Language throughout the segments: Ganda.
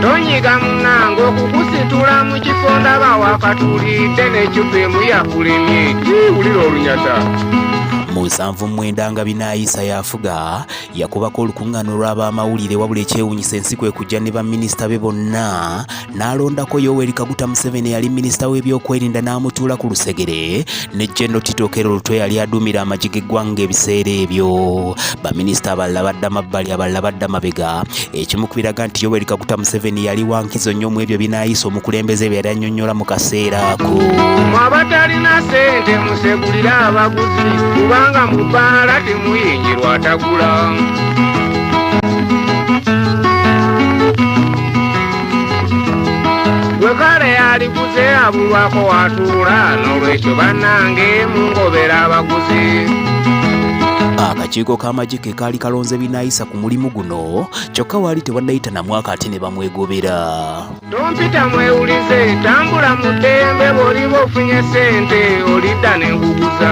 tonyiga munange okukusitula mu kifo ndaba wakatulidde n'ecupa emu yakulemye. Wulira olunyata. Mu 7-9 nga Binaisa yafuga yakubako olukuŋŋaano lw'abamawulire wabula ekyewuunyisa ensi kwe kujja ne baminisita be bonna n'alondako Yoweri Kaguta Museveni yali minisita w'ebyokwerinda n'amutuula ku lusegere ne General Tito Okello Lutwe yali aduumira amagye g'eggwanga ebiseera ebyo. Baminisita abalala badda mabbali abalala badda mabega. Ekimu ku biraga nti Yoweri Kaguta Museveni yali wa nkizo nnyo mu ebyo Binaisa omukulembeze bye yali annyonnyola mu kaseera ako. Abatalina ssente musegulira abaguzi kubanga mu bbaala temuyinjirwa atagula. Gwe kale yaliguze abulwako watuula n'olwekyo bannange mungobera abaguzi. Akakiiko k'amagye ke kaali kalonze Binaisa ku mulimu guno kyokka waali tewannayita na mwaka ate ne bamwegobera. Tompita mwewulize tambula mu ddembe bw'oliba ofunye ssente olidda n'enguguza.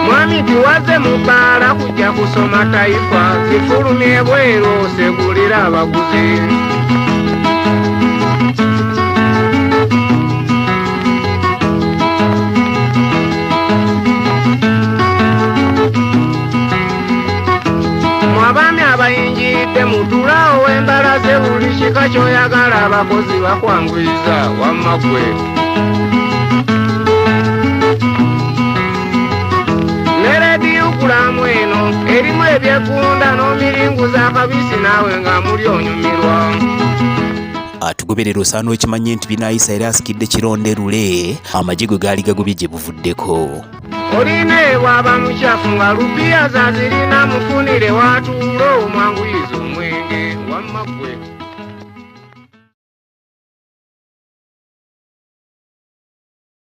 Mwami tuwaze mu bbaala kujja kusoma Taifa zifulumye bweru osegulira abaguzi. Abaami abayingiridde mutulaawo w'embalaze buli kika ky'oyagala abakozi bakwanguyiriza wamma ggwe. Ne leediyo gulamu eno erimu ebyegunda n'omiringuza akabisi naawe nga muli onyumirwa. Atugoberera osaana okimanye nti Binaisa yali asikidde kironderule amagye gwe gaali gagobye gye buvuddeko. Oline bw'aba mukyafu nga lupiya zazirina mufunire watuula omwanguyiza omwenge wamma ggwe.